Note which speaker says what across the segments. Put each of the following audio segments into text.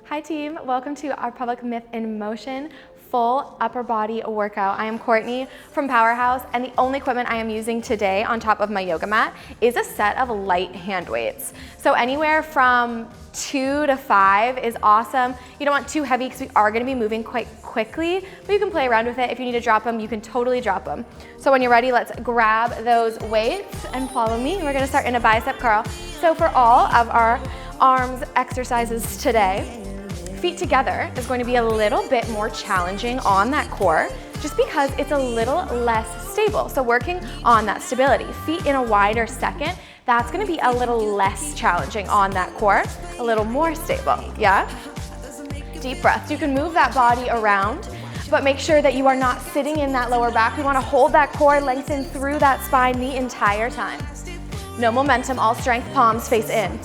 Speaker 1: Hi team, welcome to our Public Myth in Motion full upper body workout. I am Courtney from Powerhouse, and the only equipment I am using today on top of my yoga mat is a set of light hand weights. So anywhere from 2 to 5 is awesome. You don't want too heavy because we are going to be moving quite quickly, but you can play around with it. If you need to drop them, you can totally drop them. So when you're ready, let's grab those weights and follow me. We're going to start in a bicep curl. So for all of our arms exercises today, feet together is going to be a little bit more challenging on that core just because it's a little less stable. So working on that stability. Feet in a wider second, that's going to be a little less challenging on that core, a little more stable, yeah? Deep breaths. You can move that body around, but make sure that you are not sitting in that lower back. We want to hold that core, lengthen through that spine the entire time. No momentum, all strength, palms face in.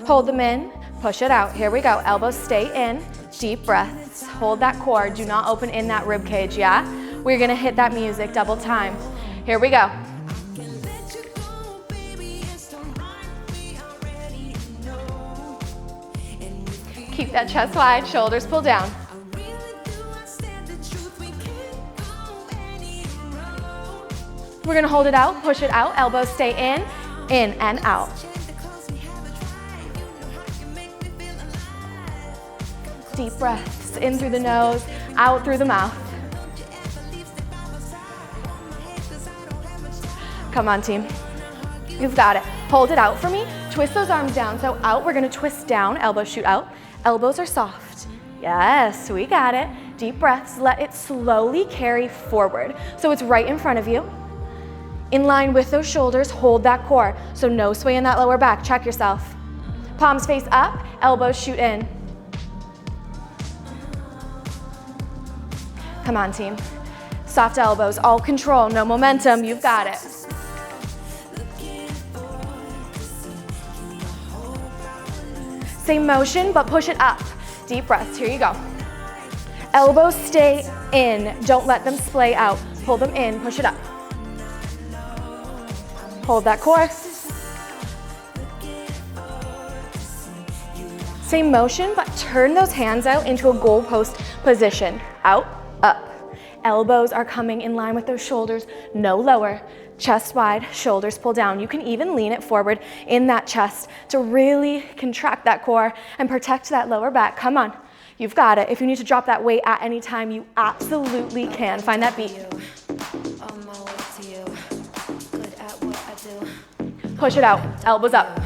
Speaker 1: Hold them in, push it out. Here we go. Elbows stay in. Deep breaths. Hold that core. Do not open in that rib cage, yeah? We're gonna hit that music double time. Here we go. Keep that chest wide, shoulders pull down. We're gonna hold it out, push it out, elbows stay in and out. Deep breaths, in through the nose, out through the mouth. Come on, team. You've got it. Hold it out for me. Twist those arms down. So out, we're gonna twist down, elbows shoot out. Elbows are soft. Yes, we got it. Deep breaths, let it slowly carry forward. So it's right in front of you. In line with those shoulders, hold that core. So no sway in that lower back, check yourself. Palms face up, elbows shoot in. Come on, team. Soft elbows, all control, no momentum, you've got it. Same motion, but push it up. Deep breaths, here you go. Elbows stay in, don't let them splay out. Pull them in, push it up. Hold that core. Same motion, but turn those hands out into a goalpost position. Out, up. Elbows are coming in line with those shoulders, no lower. Chest wide, shoulders pull down. You can even lean it forward in that chest to really contract that core and protect that lower back. Come on, you've got it. If you need to drop that weight at any time, you absolutely can. Find that beat. Push it out, elbows up.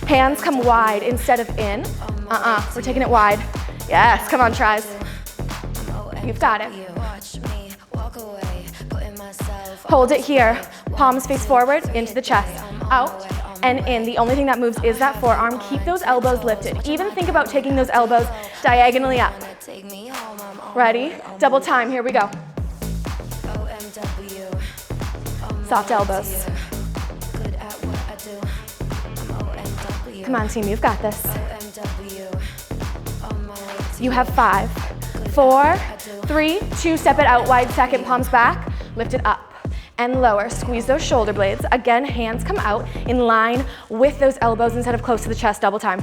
Speaker 1: Hands come wide instead of in. We're taking it wide. Yes, come on, tries. You've got it. Hold it here. Palms face forward, into the chest. Out and in. The only thing that moves is that forearm. Keep those elbows lifted. Even think about taking those elbows diagonally up. Ready? Double time, here we go. Soft elbows. Come on, team, you've got this. You have 5, 4, 3, 2, step it out wide, second, palms back, lift it up and lower. Squeeze those shoulder blades. Again, hands come out in line with those elbows instead of close to the chest, double time.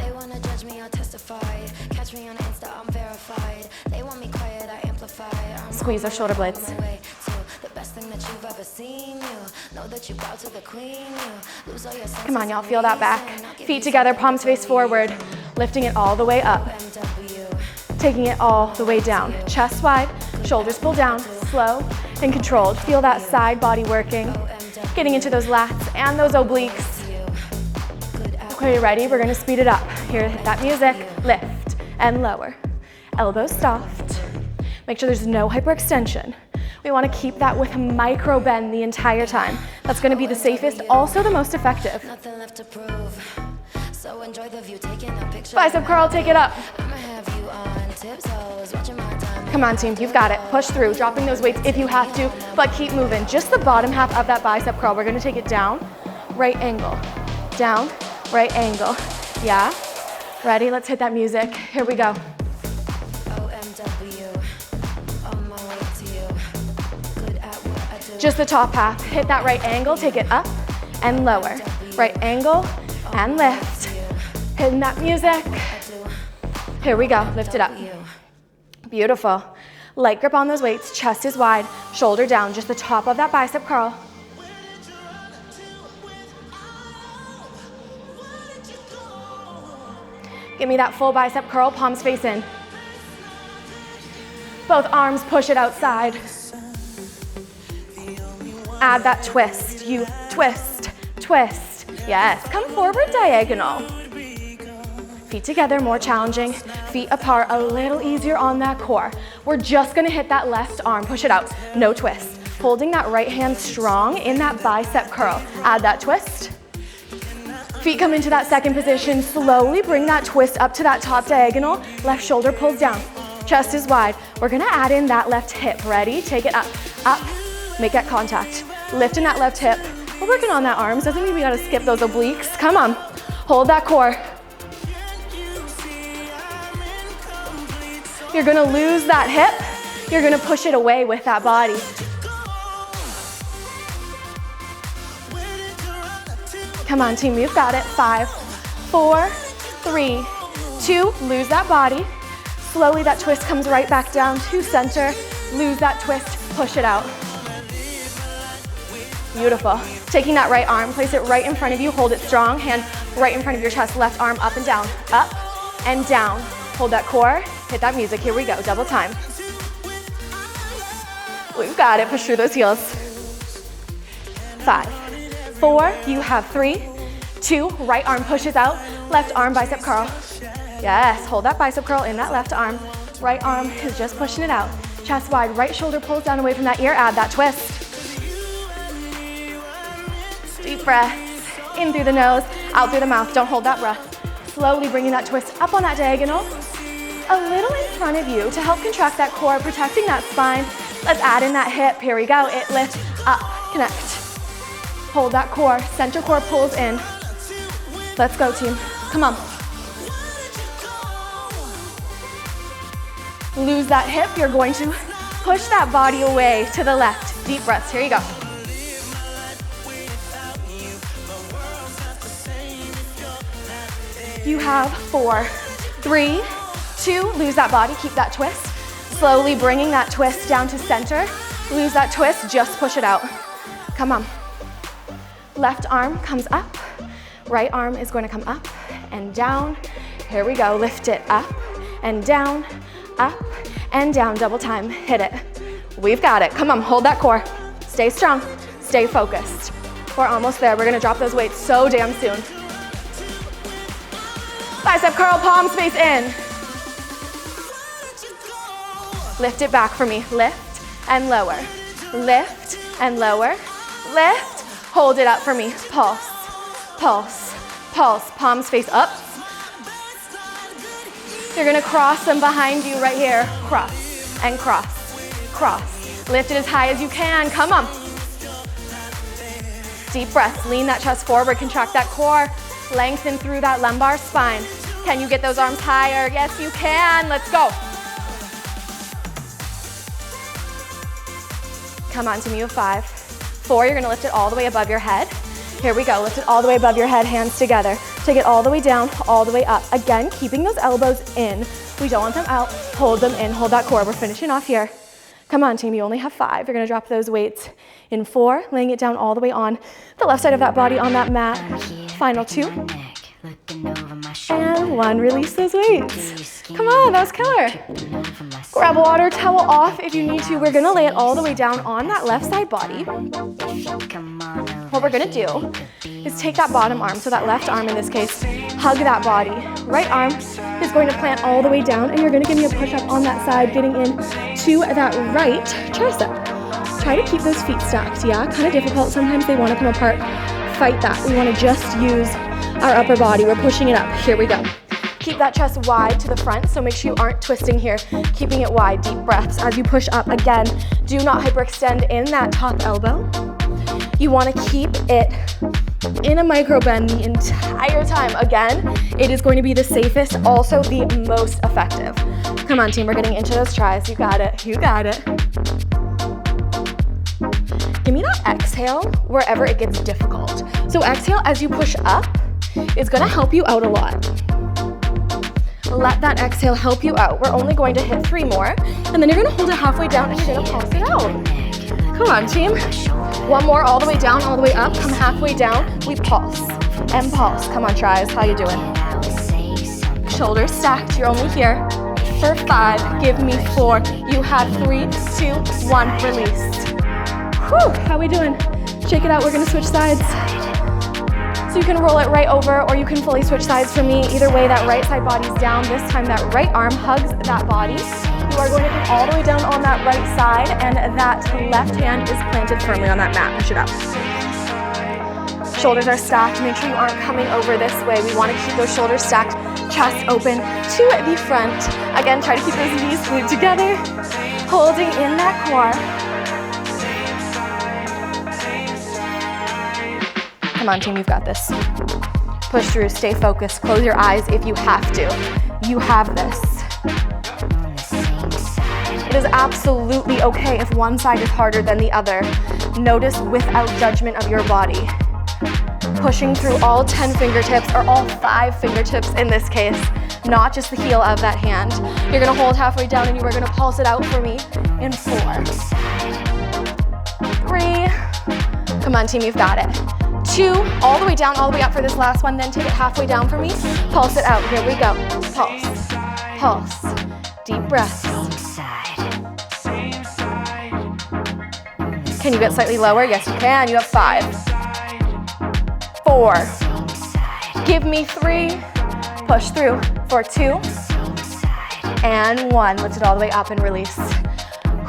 Speaker 1: Squeeze those shoulder blades. Come on, y'all, feel that back. Feet together, palms face forward, lifting it all the way up. Taking it all the way down. Chest wide, shoulders pull down, slow and controlled. Feel that side body working, getting into those lats and those obliques. Okay, ready? We're gonna speed it up. Here, hit that music, lift and lower. Elbows soft. Make sure there's no hyperextension. We wanna keep that with a micro bend the entire time. That's gonna be the safest, also the most effective. Bicep curl, take it up. Come on, team, you've got it. Push through, dropping those weights if you have to, but keep moving. Just the bottom half of that bicep curl. We're gonna take it down, right angle, down, right angle. Yeah? Ready? Let's hit that music. Here we go. Just the top half. Hit that right angle, take it up and lower. Right angle and lift. Hitting that music. Here we go, lift it up. Beautiful. Light grip on those weights, chest is wide, shoulder down, just the top of that bicep curl. Give me that full bicep curl, palms face in. Both arms push it outside. Add that twist. You twist, twist. Yes, come forward diagonal. Feet together, more challenging. Feet apart, a little easier on that core. We're just gonna hit that left arm, push it out, no twist. Holding that right hand strong in that bicep curl. Add that twist. Feet come into that second position. Slowly bring that twist up to that top diagonal. Left shoulder pulls down. Chest is wide. We're gonna add in that left hip. Ready? Take it up, up. Make that contact. Lifting that left hip. We're working on that arms. Doesn't mean we gotta skip those obliques. Come on. Hold that core. You're gonna lose that hip. You're gonna push it away with that body. Come on, team, you've got it. 5, 4, 3, 2, lose that body. Slowly that twist comes right back down to center. Lose that twist, push it out. Beautiful. Taking that right arm, place it right in front of you, hold it strong, hand right in front of your chest, left arm up and down, up and down. Hold that core, hit that music, here we go, double time. We've got it, push through those heels. 5, 4, you have 3, 2, right arm pushes out, left arm bicep curl. Yes, hold that bicep curl in that left arm. Right arm is just pushing it out. Chest wide, right shoulder pulls down away from that ear, add that twist. Deep breaths, in through the nose, out through the mouth, don't hold that breath. Slowly bringing that twist up on that diagonal, a little in front of you to help contract that core, protecting that spine. Let's add in that hip, here we go, it lifts up, connect. Hold that core, center core pulls in. Let's go, team, come on. Lose that hip, you're going to push that body away to the left. Deep breaths, here you go. You have 4, 3, 2, lose that body, keep that twist. Slowly bringing that twist down to center. Lose that twist, just push it out. Come on. Left arm comes up. Right arm is going to come up and down. Here we go, lift it up and down, up and down, double time, hit it. We've got it, come on, hold that core. Stay strong, stay focused. We're almost there, we're gonna drop those weights so damn soon. Bicep curl, palms face in. Lift it back for me, lift and lower. Lift and lower, lift, hold it up for me, pulse, pulse, pulse, palms face up. You're gonna cross them behind you right here. Cross and cross, cross. Lift it as high as you can, come on. Deep breaths, lean that chest forward, contract that core, lengthen through that lumbar spine. Can you get those arms higher? Yes, you can, let's go. Come on, team, you have 5, 4, you're gonna lift it all the way above your head. Here we go, lift it all the way above your head, hands together. Take it all the way down, all the way up. Again, keeping those elbows in. We don't want them out, hold them in, hold that core. We're finishing off here. Come on, team, you only have 5. You're gonna drop those weights in 4, laying it down all the way on the left side of that body on that mat. Final 2. And 1, release those weights. Come on, that was killer. Grab a water towel off if you need to. We're gonna lay it all the way down on that left side body. What we're gonna do is take that bottom arm, so that left arm in this case, hug that body. Right arm is going to plant all the way down, and you're gonna give me a push up on that side, getting in to that right tricep. Try to keep those feet stacked, yeah? Kind of difficult, sometimes they wanna come apart. Fight that, we wanna just use our upper body. We're pushing it up, here we go. Keep that chest wide to the front, so make sure you aren't twisting here. Keeping it wide, deep breaths as you push up. Again, do not hyperextend in that top elbow. You wanna keep it in a micro bend the entire time. Again, it is going to be the safest, also the most effective. Come on, team, we're getting into those tries. You got it, you got it. Give me that exhale wherever it gets difficult. So exhale as you push up is gonna help you out a lot. Let that exhale help you out. We're only going to hit 3 more, and then you're gonna hold it halfway down and you're gonna pulse it out. Come on, team. 1 more, all the way down, all the way up. Come halfway down, we pulse and pulse. Come on, tries, how you doing? Shoulders stacked, you're only here for 5. Give me 4. You have 3, 2, 1, release. Whew, how we doing? Shake it out, we're gonna switch sides. So you can roll it right over, or you can fully switch sides for me. Either way, that right side body's down. This time that right arm hugs that body. You are going to come all the way down on that right side, and that left hand is planted firmly on that mat. Push it up. Shoulders are stacked. Make sure you aren't coming over this way. We want to keep those shoulders stacked, chest open to the front. Again, try to keep those knees glued together, holding in that core. Come on, team, you've got this. Push through, stay focused, close your eyes if you have to. You have this. It is absolutely okay if one side is harder than the other. Notice without judgment of your body. Pushing through all 10 fingertips, or all 5 fingertips in this case, not just the heel of that hand. You're gonna hold halfway down and you are gonna pulse it out for me in 4, 3, come on team, you've got it. 2, all the way down, all the way up for this last one, then take it halfway down for me. Pulse it out, here we go. Pulse, pulse, deep breaths. Can you get slightly lower? Yes, you can, you have 5, 4, give me 3, push through for 2, and 1. Lift it all the way up and release.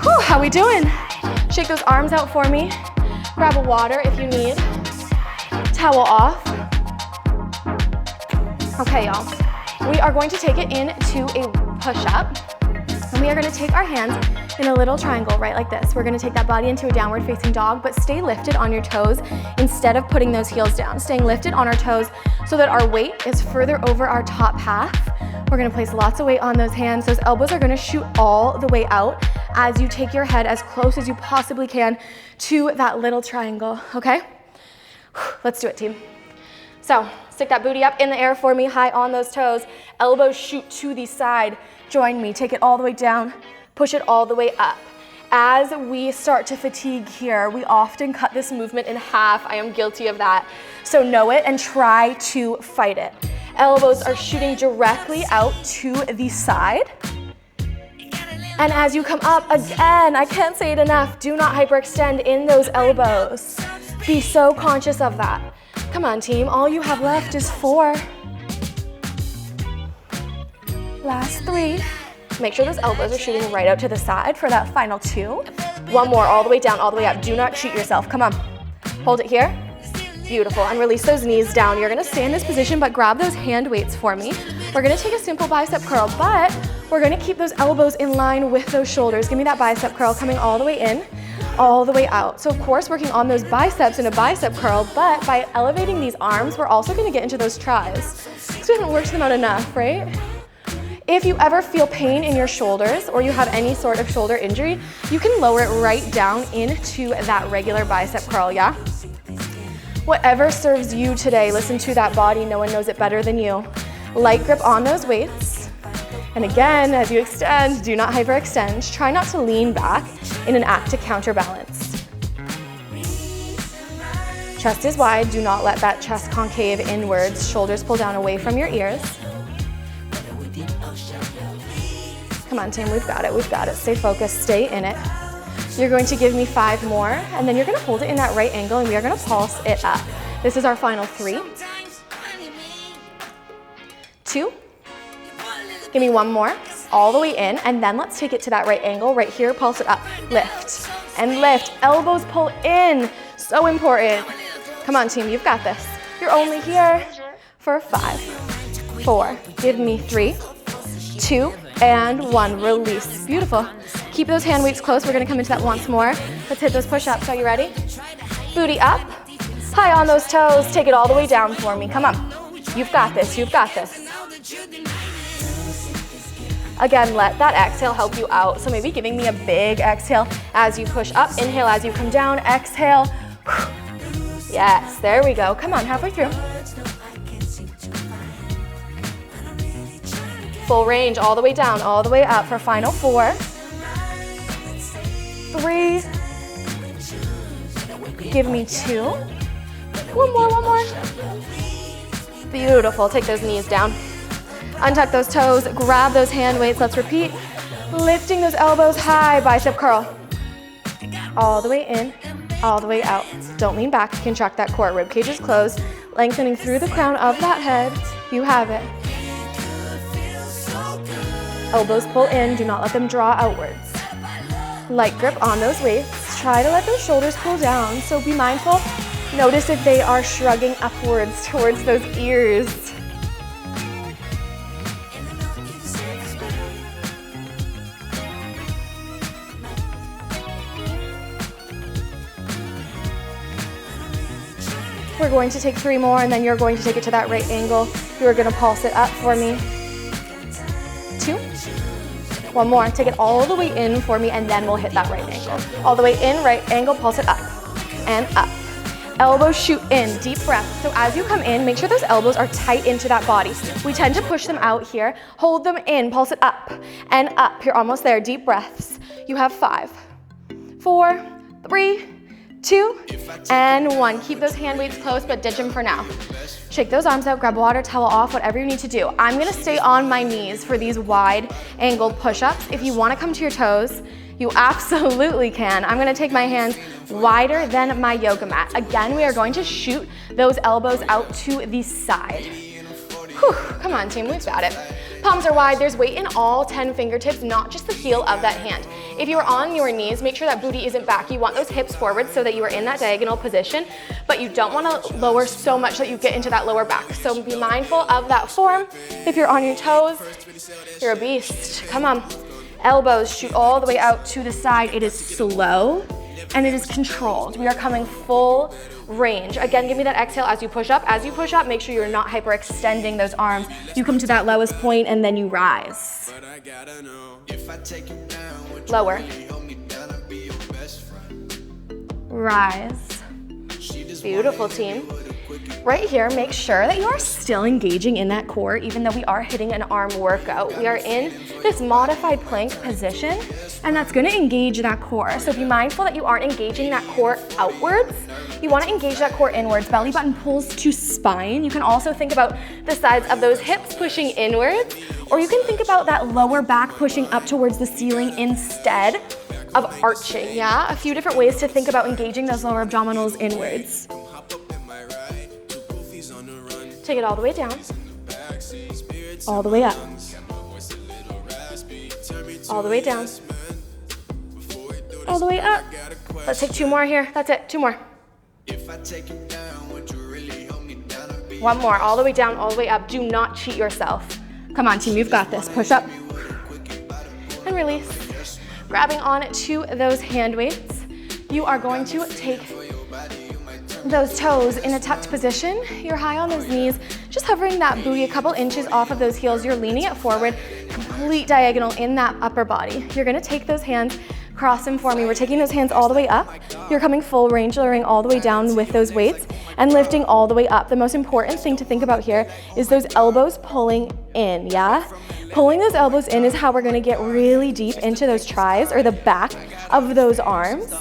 Speaker 1: Whew, how we doing? Shake those arms out for me. Grab a water if you need. Towel off. Okay, y'all. We are going to take it into a push-up, and we are gonna take our hands in a little triangle, right like this. We're gonna take that body into a downward facing dog, but stay lifted on your toes instead of putting those heels down. Staying lifted on our toes so that our weight is further over our top half. We're gonna place lots of weight on those hands. Those elbows are gonna shoot all the way out as you take your head as close as you possibly can to that little triangle, okay? Let's do it, team. So, stick that booty up in the air for me, high on those toes. Elbows shoot to the side. Join me, take it all the way down, push it all the way up. As we start to fatigue here, we often cut this movement in half. I am guilty of that. So know it and try to fight it. Elbows are shooting directly out to the side. And as you come up, again, I can't say it enough, do not hyperextend in those elbows. Be so conscious of that. Come on, team, all you have left is 4. Last 3. Make sure those elbows are shooting right out to the side for that final 2. 1 more, all the way down, all the way up. Do not cheat yourself, come on. Hold it here. Beautiful, and release those knees down. You're gonna stay in this position, but grab those hand weights for me. We're gonna take a simple bicep curl, but we're gonna keep those elbows in line with those shoulders. Give me that bicep curl coming all the way in, all the way out. So of course, working on those biceps in a bicep curl, but by elevating these arms, we're also gonna get into those tries, because we haven't worked them out enough, right? If you ever feel pain in your shoulders or you have any sort of shoulder injury, you can lower it right down into that regular bicep curl, yeah? Whatever serves you today, listen to that body, no one knows it better than you. Light grip on those weights. And again, as you extend, do not hyperextend. Try not to lean back in an act to counterbalance. Chest is wide, do not let that chest concave inwards. Shoulders pull down away from your ears. Come on, team, we've got it, we've got it. Stay focused, stay in it. You're going to give me 5 more, and then you're gonna hold it in that right angle, and we are gonna pulse it up. This is our final 3. 2. Give me 1 more, all the way in, and then let's take it to that right angle, right here, pulse it up. Lift, and lift. Elbows pull in, so important. Come on, team, you've got this. You're only here for 5, 4. Give me 3, 2, and 1. Release. Beautiful. Keep those hand weights close. We're gonna come into that once more. Let's hit those push-ups. Are you ready? Booty up, high on those toes. Take it all the way down for me. Come on. You've got this. You've got this. Again, let that exhale help you out. So maybe giving me a big exhale as you push up. Inhale as you come down. Exhale Yes, there we go. Come on, halfway through. Full range, all the way down, all the way up for final 4, 3, give me 2, one more. Beautiful, take those knees down. Untuck those toes, grab those hand weights, let's repeat. Lifting those elbows high, bicep curl. All the way in, all the way out. Don't lean back, contract that core. Rib cage is closed, lengthening through the crown of that head. You have it. Elbows pull in, do not let them draw outwards. Light grip on those weights. Try to let those shoulders cool down, so be mindful. Notice if they are shrugging upwards towards those ears. We're going to take 3 more, and then you're going to take it to that right angle. You're going to pulse it up for me. 2. 1 more. Take it all the way in for me, and then we'll hit that right angle. All the way in, right angle, pulse it up and up. Elbows shoot in, deep breath. So as you come in, make sure those elbows are tight into that body. We tend to push them out here. Hold them in, pulse it up and up. You're almost there, deep breaths. You have 5, 4, 3, 2, and 1. Keep those hand weights close, but ditch them for now. Shake those arms out, grab a water, towel off, whatever you need to do. I'm gonna stay on my knees for these wide angled push-ups. If you wanna come to your toes, you absolutely can. I'm gonna take my hands wider than my yoga mat. Again, we are going to shoot those elbows out to the side. Whew, come on team, we've got it. Palms are wide, there's weight in all 10 fingertips, not just the heel of that hand. If you're on your knees, make sure that booty isn't back. You want those hips forward so that you are in that diagonal position, but you don't wanna lower so much that you get into that lower back. So be mindful of that form. If you're on your toes, you're a beast. Come on. Elbows shoot all the way out to the side. It is slow and it is controlled. We are coming full range. Again, give me that exhale as you push up. As you push up, make sure you're not hyperextending those arms. You come to that lowest point and then you rise. Lower. Rise. Beautiful team. Right here, make sure that you are still engaging in that core, even though we are hitting an arm workout. We are in this modified plank position, and that's gonna engage that core. So be mindful that you aren't engaging that core outwards. You wanna engage that core inwards. Belly button pulls to spine. You can also think about the sides of those hips pushing inwards, or you can think about that lower back pushing up towards the ceiling instead of arching, yeah? A few different ways to think about engaging those lower abdominals inwards. Take it all the way down, all the way up, all the way down, all the way up. Let's take 2 more here. That's it, 2 more. 1 more, all the way down, all the way up. Do not cheat yourself. Come on team, you've got this. Push up and release. Grabbing on to those hand weights. You are going to take those toes in a tucked position. You're high on those knees, just hovering that booty a couple inches off of those heels. You're leaning it forward, complete diagonal in that upper body. You're gonna take those hands, cross them for me. We're taking those hands all the way up. You're coming full range, lowering all the way down with those weights and lifting all the way up. The most important thing to think about here is those elbows pulling in, yeah? Pulling those elbows in is how we're gonna get really deep into those tris or the back of those arms.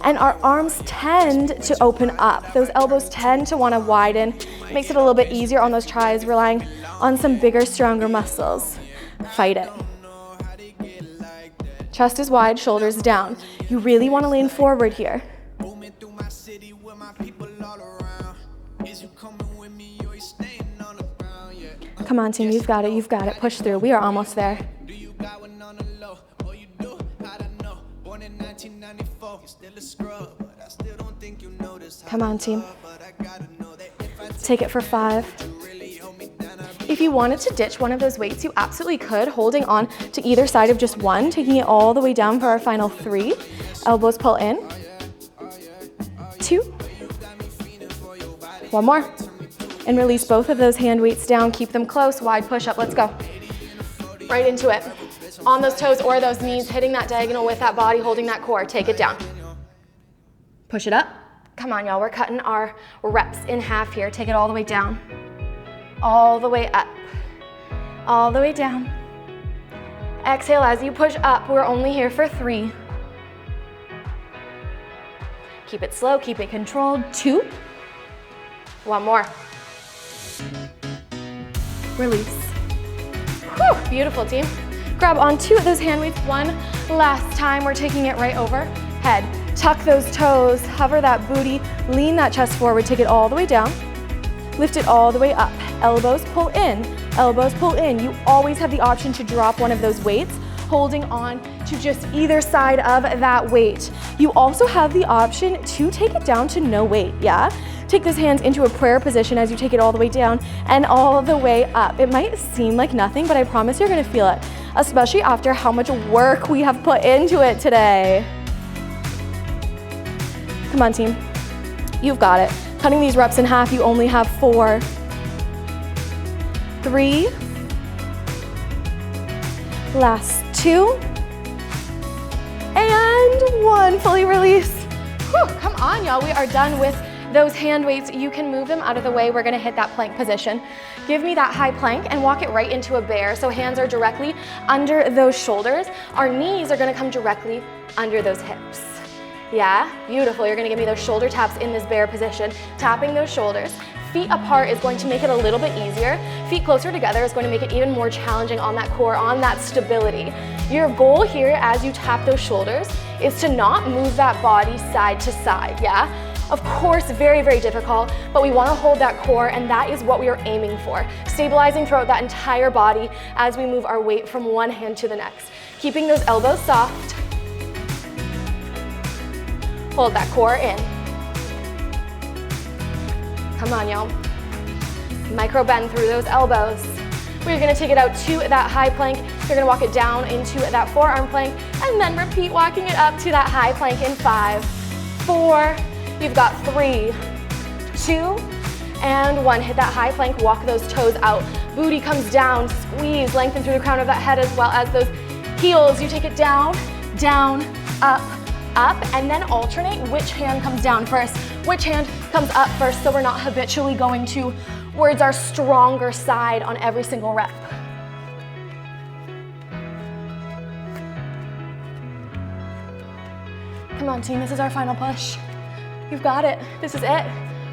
Speaker 1: And our arms tend to open up. Those elbows tend to want to widen. It makes it a little bit easier on those tris, relying on some bigger, stronger muscles. Fight it. Chest is wide, shoulders down. You really want to lean forward here. Come on, team, you've got it, you've got it. Push through, we are almost there. Come on, team. Take it for 5. If you wanted to ditch one of those weights, you absolutely could, holding on to either side of just one, taking it all the way down for our final 3. Elbows pull in. 2. 1 more. And release both of those hand weights down. Keep them close. Wide push up. Let's go. Right into it. On those toes or those knees, hitting that diagonal with that body, holding that core. Take it down. Push it up. Come on, y'all, we're cutting our reps in half here. Take it all the way down, all the way up, all the way down. Exhale as you push up. We're only here for 3. Keep it slow, keep it controlled. 2. 1 more. Release. Whew, beautiful, team. Grab onto those hand weights one last time. We're taking it right over head. Tuck those toes, hover that booty, lean that chest forward, take it all the way down. Lift it all the way up. Elbows pull in, elbows pull in. You always have the option to drop one of those weights, holding on to just either side of that weight. You also have the option to take it down to no weight, yeah? Take those hands into a prayer position as you take it all the way down and all the way up. It might seem like nothing, but I promise you're gonna feel it, especially after how much work we have put into it today. Come on, team. You've got it. Cutting these reps in half, you only have 4, 3, last 2, and 1. Fully release. Whew, come on, y'all. We are done with those hand weights. You can move them out of the way. We're gonna hit that plank position. Give me that high plank and walk it right into a bear. So hands are directly under those shoulders. Our knees are gonna come directly under those hips. Yeah, beautiful. You're gonna give me those shoulder taps in this bear position. Tapping those shoulders. Feet apart is going to make it a little bit easier. Feet closer together is going to make it even more challenging on that core, on that stability. Your goal here as you tap those shoulders is to not move that body side to side, yeah? Of course, very, very difficult, but we wanna hold that core, and that is what we are aiming for. Stabilizing throughout that entire body as we move our weight from one hand to the next. Keeping those elbows soft. Hold that core in. Come on, y'all. Micro bend through those elbows. We're gonna take it out to that high plank. You're gonna walk it down into that forearm plank, and then repeat walking it up to that high plank in 5, 4, you've got 3, 2, and 1. Hit that high plank, walk those toes out. Booty comes down, squeeze, lengthen through the crown of that head as well as those heels. You take it down, down, up, up, and then alternate which hand comes down first, which hand comes up first, so we're not habitually going towards our stronger side on every single rep. Come on, team, this is our final push. You've got it. This is it.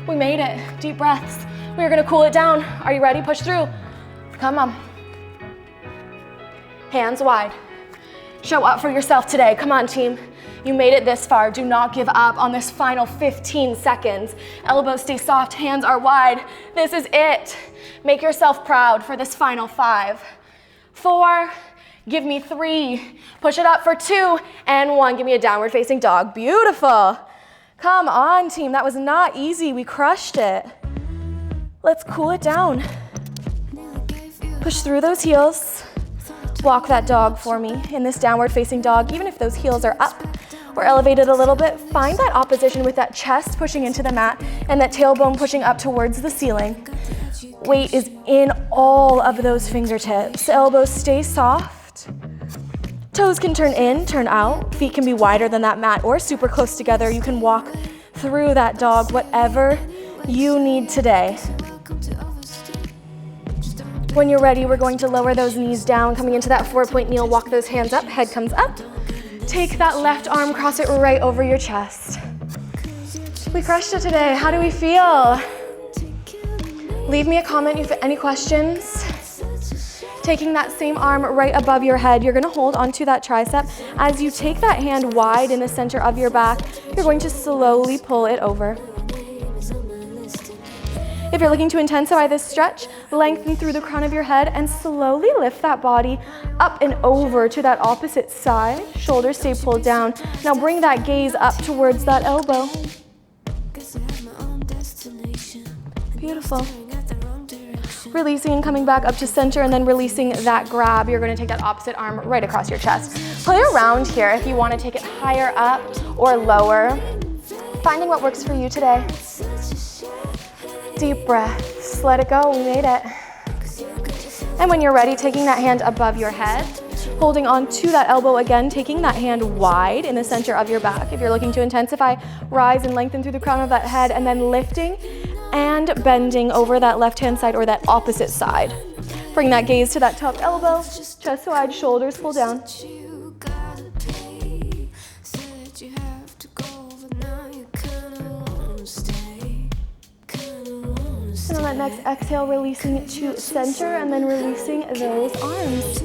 Speaker 1: We made it. Deep breaths. We're gonna cool it down. Are you ready? Push through. Come on. Hands wide. Show up for yourself today. Come on, team. You made it this far. Do not give up on this final 15 seconds. Elbows stay soft, hands are wide. This is it. Make yourself proud for this final 5, 4, give me 3, push it up for 2, and 1. Give me a downward facing dog. Beautiful. Come on, team. That was not easy. We crushed it. Let's cool it down. Push through those heels. Walk that dog for me in this downward facing dog. Even if those heels are up or elevated a little bit, find that opposition with that chest pushing into the mat and that tailbone pushing up towards the ceiling. Weight is in all of those fingertips. Elbows stay soft. Toes can turn in, turn out. Feet can be wider than that mat or super close together. You can walk through that dog, whatever you need today. When you're ready, we're going to lower those knees down, coming into that 4-point kneel. Walk those hands up, head comes up. Take that left arm, cross it right over your chest. We crushed it today. How do we feel? Leave me a comment if you have any questions. Taking that same arm right above your head, you're gonna hold onto that tricep. As you take that hand wide in the center of your back, you're going to slowly pull it over. If you're looking to intensify this stretch, lengthen through the crown of your head and slowly lift that body up and over to that opposite side. Shoulders stay pulled down. Now bring that gaze up towards that elbow. Beautiful. Releasing and coming back up to center and then releasing that grab. You're gonna take that opposite arm right across your chest. Play around here if you wanna take it higher up or lower. Finding what works for you today. Deep breaths, let it go, we made it. And when you're ready, taking that hand above your head, holding on to that elbow again, taking that hand wide in the center of your back. If you're looking to intensify, rise and lengthen through the crown of that head, and then lifting and bending over that left-hand side or that opposite side. Bring that gaze to that top elbow, chest wide, shoulders pull down. And on that next exhale, releasing it to center and then releasing those arms.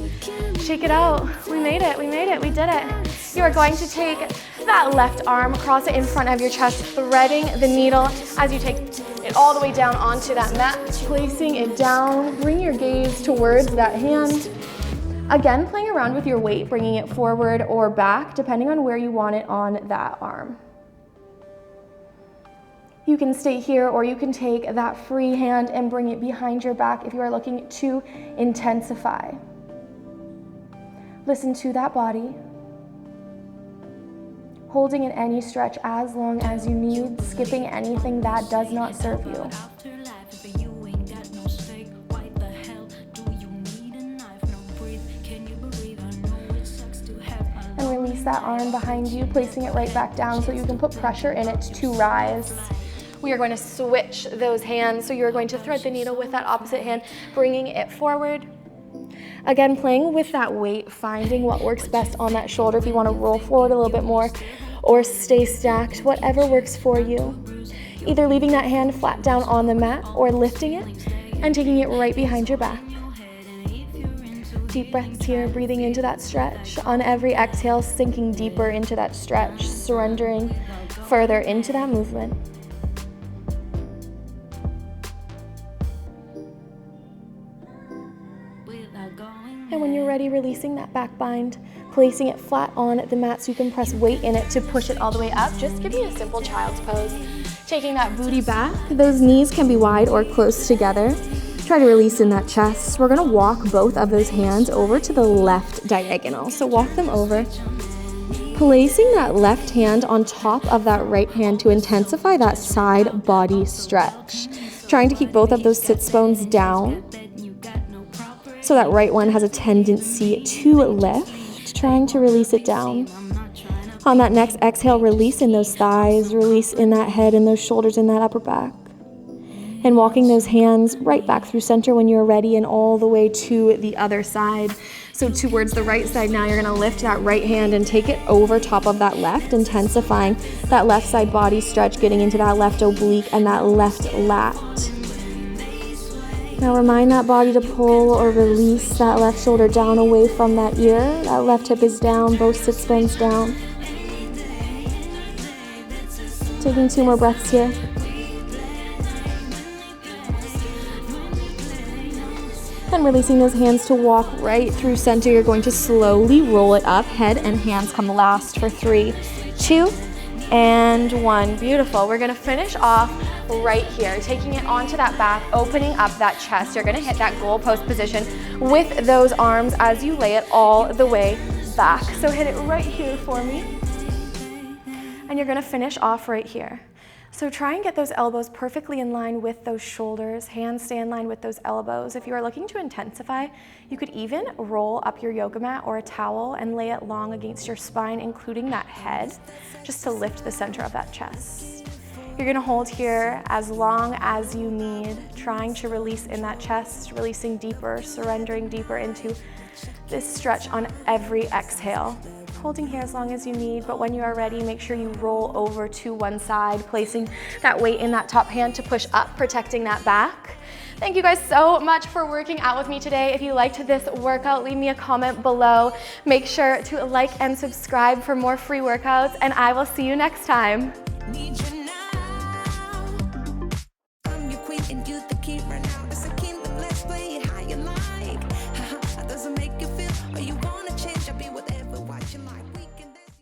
Speaker 1: Shake it out. We made it, we made it, we did it. You are going to take that left arm, cross it in front of your chest, threading the needle as you take it all the way down onto that mat, placing it down. Bring your gaze towards that hand. Again, playing around with your weight, bringing it forward or back, depending on where you want it on that arm. You can stay here, or you can take that free hand and bring it behind your back if you are looking to intensify. Listen to that body. Holding in any stretch as long as you need, skipping anything that does not serve you. And release that arm behind you, placing it right back down so you can put pressure in it to rise. We are going to switch those hands, so you're going to thread the needle with that opposite hand, bringing it forward. Again, playing with that weight, finding what works best on that shoulder. If you want to roll forward a little bit more or stay stacked, whatever works for you. Either leaving that hand flat down on the mat or lifting it and taking it right behind your back. Deep breaths here, breathing into that stretch. On every exhale, sinking deeper into that stretch, surrendering further into that movement. And when you're ready, releasing that back bind, placing it flat on the mat so you can press weight in it to push it all the way up. Just give me a simple child's pose. Taking that booty back. Those knees can be wide or close together. Try to release in that chest. We're gonna walk both of those hands over to the left diagonal. So walk them over. Placing that left hand on top of that right hand to intensify that side body stretch. Trying to keep both of those sits bones down. So that right one has a tendency to lift, trying to release it down. On that next exhale, release in those thighs, release in that head and those shoulders in that upper back. And walking those hands right back through center when you're ready and all the way to the other side. So towards the right side now, you're gonna lift that right hand and take it over top of that left, intensifying that left side body stretch, getting into that left oblique and that left lat. Now remind that body to pull or release that left shoulder down away from that ear. That left hip is down, both sits bones down. Taking 2 more breaths here. And releasing those hands to walk right through center. You're going to slowly roll it up. Head and hands come last for 3, 2, and 1. Beautiful. We're gonna finish off right here, taking it onto that back, opening up that chest. You're gonna hit that goalpost position with those arms as you lay it all the way back. So hit it right here for me. And you're gonna finish off right here. So try and get those elbows perfectly in line with those shoulders, hands stay in line with those elbows. If you are looking to intensify, you could even roll up your yoga mat or a towel and lay it long against your spine, including that head, just to lift the center of that chest. You're gonna hold here as long as you need, trying to release in that chest, releasing deeper, surrendering deeper into this stretch on every exhale. Holding here as long as you need, but when you are ready, make sure you roll over to one side, placing that weight in that top hand to push up, protecting that back. Thank you guys so much for working out with me today. If you liked this workout, leave me a comment below. Make sure to like and subscribe for more free workouts, and I will see you next time.